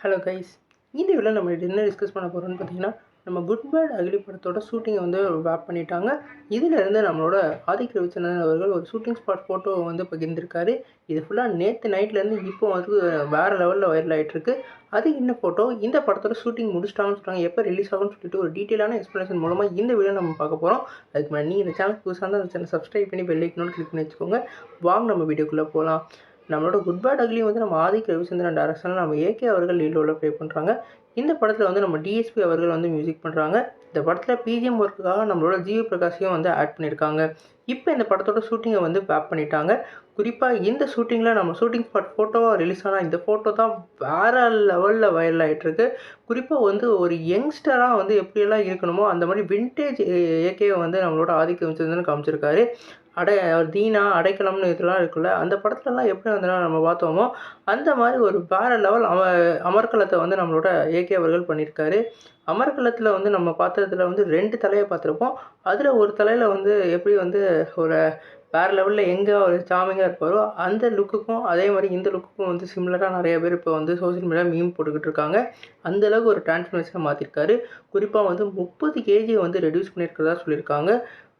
Hello guys, இந்த வீடியோவில் நம்ம என்ன டிஸ்கஸ் பண்ண போகிறோம்னு பார்த்தீங்கன்னா, நம்ம குட் பேட் அக்லி படத்தோட ஷூட்டிங்கை வந்து வேப் பண்ணிட்டாங்க. இதிலேருந்து நம்மளோட ஆதிக் ரவிச்சந்திரன் அவர்கள் ஒரு ஷூட்டிங் ஸ்பாட் ஃபோட்டோ வந்து பகிர்ந்திருக்காரு. இது ஃபுல்லாக நேற்று நைட்லேருந்து இப்போ வந்து வேறு லெவலில் வைரல் ஆகிட்டுருக்கு. அது என்ன ஃபோட்டோ, இந்த படத்தோட ஷூட்டிங் முடிச்சிட்டாங்கன்னு சொல்கிறாங்க, எப்போ ரிலீஸ் ஆகும்னு சொல்லிட்டு ஒரு டீட்டெயிலான எக்ஸ்ப்ளனேஷன் மூலமாக இந்த வீடியோ நம்ம பார்க்க போகிறோம். அதுக்கு முன்னாடி நீங்கள் இந்த சேனல் புதுசாக இருந்தால் அந்த சேனல் சப்ஸ்கிரைப் பண்ணி பெல் ஐக்கனோட கிளிக் பண்ணி வச்சுக்கோங்க. வாங்க நம்ம வீடியோக்குள்ளே போகலாம். நம்மளோட குட் பேட் அக்லி வந்து நம்ம ஆதிக் ரவிச்சந்திரன் டைரக்ஷனில் நம்ம ஏகே அவர்கள் லீட் ரோலில் ப்ளே பண்ணுறாங்க. இந்த படத்தில் வந்து நம்ம டிஎஸ்பி அவர்கள் வந்து மியூசிக் பண்ணுறாங்க. இந்த படத்தில் பிஜிஎம் ஒர்க்குக்காக நம்மளோட ஜிவி பிரகாஷையும் வந்து ஆட் பண்ணியிருக்காங்க. இப்போ இந்த படத்தோட ஷூட்டிங்கை வந்து பேக் பண்ணிட்டாங்க. குறிப்பாக இந்த ஷூட்டிங்கில் நம்ம ஷூட்டிங் ஸ்பாட் ஃபோட்டோவாக ரிலீஸ் ஆனால் இந்த ஃபோட்டோ தான் வேறு லெவலில் வைரல் ஆகிட்டுருக்கு. குறிப்பாக வந்து ஒரு யங்ஸ்டராக வந்து எப்படியெல்லாம் இருக்கணுமோ அந்த மாதிரி வின்டேஜ் ஏகேவை வந்து நம்மளோட ஆதிக்க வச்சிருந்துன்னு காமிச்சிருக்காரு. தீனா, அடைக்கலம்னு இதெல்லாம் இருக்குல்ல, அந்த படத்துலலாம் எப்படி வந்து நம்ம பார்த்தோமோ அந்த மாதிரி ஒரு வேறு லெவல் அமர்க்களத்தை வந்து நம்மளோட ஏகே அவர்கள் பண்ணியிருக்காரு. அமர்க்களத்தில் வந்து நம்ம பார்த்ததுல வந்து 2 தலையை பார்த்துருப்போம். அதில் ஒரு தலையில் வந்து எப்படி வந்து ஒரு வேறு லெவலில் எங்கே ஒரு சாமிங்காக இருப்பாரோ அந்த லுக்குக்கும் அதே மாதிரி இந்த லுக்குக்கும் வந்து சிமிலராக நிறைய பேர் இப்போ வந்து சோஷியல் மீடியா மீம் போட்டுக்கிட்டு இருக்காங்க. அந்தளவுக்கு ஒரு டிரான்ஸ்ஃபர்மேஷனை மாற்றிருக்காரு. குறிப்பாக வந்து 30 கேஜி வந்து ரெடியூஸ் பண்ணியிருக்கிறதா சொல்லியிருக்காங்க.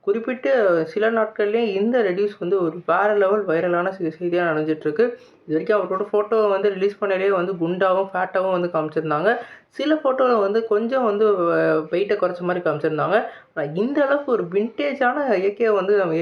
குறிப்பிட்ட சில நாட்கள்லேயே இந்த ரெடியூஸ் வந்து ஒரு வேறு லெவல் வைரலான செய்தியாக நடந்துகிட்ருக்கு. இது வரைக்கும் அவரோட ஃபோட்டோவை வந்து ரிலீஸ் பண்ணாலே வந்து குண்டாகவும் ஃபேட்டாகவும் வந்து காமிச்சிருந்தாங்க. சில ஃபோட்டோவில் வந்து கொஞ்சம் வந்து வெயிட்டை குறைச்ச மாதிரி காமிச்சிருந்தாங்க. ஆனால் இந்த அளவுக்கு ஒரு வின்டேஜான இயற்கையை வந்து நம்ம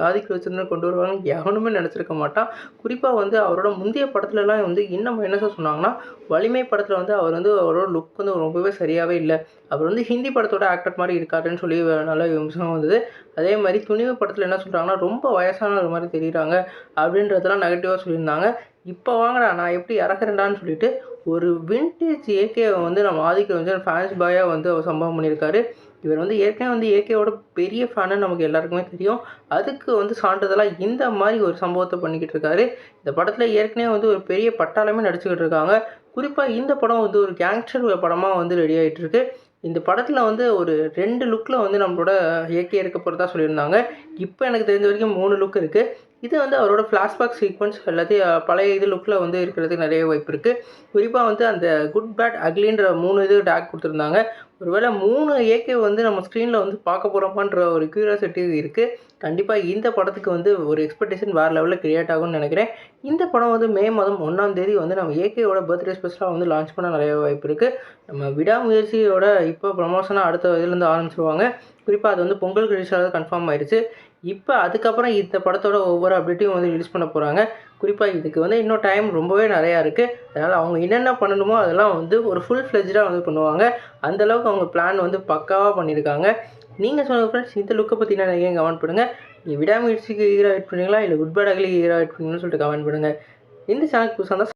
ஆதிக்க வச்சிருந்து கொண்டு வருவாங்க எவனுமே நினச்சிருக்க மாட்டான். குறிப்பாக வந்து அவரோட முந்தைய படத்துலலாம் வந்து இன்னும் என்ன சொன்னாங்கன்னா, வலிமை படத்தில் வந்து அவர் வந்து அவரோட லுக் வந்து ரொம்பவே சரியாகவே இல்லை. அவர் வந்து ஹிந்தி படத்தோட ஆக்டர் மாதிரி இருக்காருன்னு சொல்லி நல்ல விமர்சனம் வந்தது. அதே மாதிரி துணிவு படத்தில் என்ன சொல்கிறாங்கன்னா, ரொம்ப வயசானவர் மாதிரி தெரியுறாங்க அப்படின்றதெல்லாம் நெகட்டிவாக சொல்லியிருந்தாங்க. இப்போ வாங்கடா நான் எப்படி இறக்குறேன்டான்னு சொல்லிட்டு ஒரு வின்டேஜ் ஏகேவை வந்து நம்ம ஆதிக்க வந்து ஃபேன்ஸ் பாயாக வந்து அவர் சம்பவம் பண்ணியிருக்காரு. இவர் வந்து ஏற்கனவே வந்து ஏகேவோட பெரிய ஃபேனு நமக்கு எல்லாருக்குமே தெரியும். அதுக்கு வந்து சான்றிதழாக இந்த மாதிரி ஒரு சம்பவத்தை பண்ணிக்கிட்டு இருக்காரு. இந்த படத்தில் ஏற்கனவே வந்து ஒரு பெரிய பட்டாளமே நடிச்சுக்கிட்டு இருக்காங்க. குறிப்பாக இந்த படம் வந்து ஒரு கேங்ஸ்டர் படமாக வந்து ரெடி ஆகிட்டு இருக்கு. இந்த படத்தில் வந்து ஒரு 2 லுக்கில் வந்து நம்மளோட ஏகே இருக்க போகிறதா சொல்லியிருந்தாங்க. இப்போ எனக்கு தெரிஞ்ச வரைக்கும் 3 லுக் இருக்குது. இது வந்து அவரோட ஃப்ளாஷ்பேக் சீக்வன்ஸ் எல்லாத்தையும் பழைய லுக்கில் வந்து இருக்கிறதுக்கு நிறைய வாய்ப்பு இருக்குது. குறிப்பாக வந்து அந்த குட் பேட் அக்லின்ற 3 டேக் கொடுத்துருந்தாங்க. ஒருவேளை 3 ஏகே வந்து நம்ம ஸ்க்ரீனில் வந்து பார்க்க போகிறோமான்ற ஒரு க்யூரியாசிட்டி இருக்குது. கண்டிப்பாக இந்த படத்துக்கு வந்து ஒரு எக்ஸ்பெக்டேஷன் வேறு லெவலில் க்ரியேட் ஆகும்னு நினைக்கிறேன். இந்த படம் வந்து மே மாதம் 1ஆம் தேதி வந்து நம்ம ஏகேயோட பர்த்டே ஸ்பெஷலாக வந்து லான்ச் பண்ண நிறைய வாய்ப்பு இருக்குது. நம்ம விடாமுயற்சியோட இப்போ ப்ரமோஷனாக அடுத்த இதுலேருந்து ஆரம்பிச்சிருவாங்க. குறிப்பாக அது வந்து பொங்கல் ரிலீஸாக கன்ஃபார்ம் ஆயிடுச்சு. இப்போ அதுக்கப்புறம் இந்த படத்தோட ஒவ்வொரு அப்டேட்டையும் வந்து ரிலீஸ் பண்ண போகிறாங்க. குறிப்பாக இதுக்கு வந்து இன்னும் டைம் ரொம்பவே நிறையா இருக்குது. அதனால் அவங்க என்னென்ன பண்ணணுமோ அதெல்லாம் வந்து ஒரு ஃபுல் ஃப்ளெஜ்டாக வந்து பண்ணுவாங்க. அந்தளவுக்கு அவங்க பிளான் வந்து பக்காவாக பண்ணியிருக்காங்க. நீங்கள் சொல்லுங்கள் ஃப்ரெண்ட்ஸ், இந்த லுக்கை பற்றி நான் நீங்கள் கமெண்ட் பண்ணுங்கள். நீங்கள் விடாமுயற்சிக்கு ஹீரோ வெயிட் பண்ணுறீங்களா இல்லை good bad ugly hero wait பண்ணுறீங்கன்னு சொல்லிட்டு கமெண்ட் பண்ணுங்கள். இந்த சேனல் புதுசாக இருந்தால்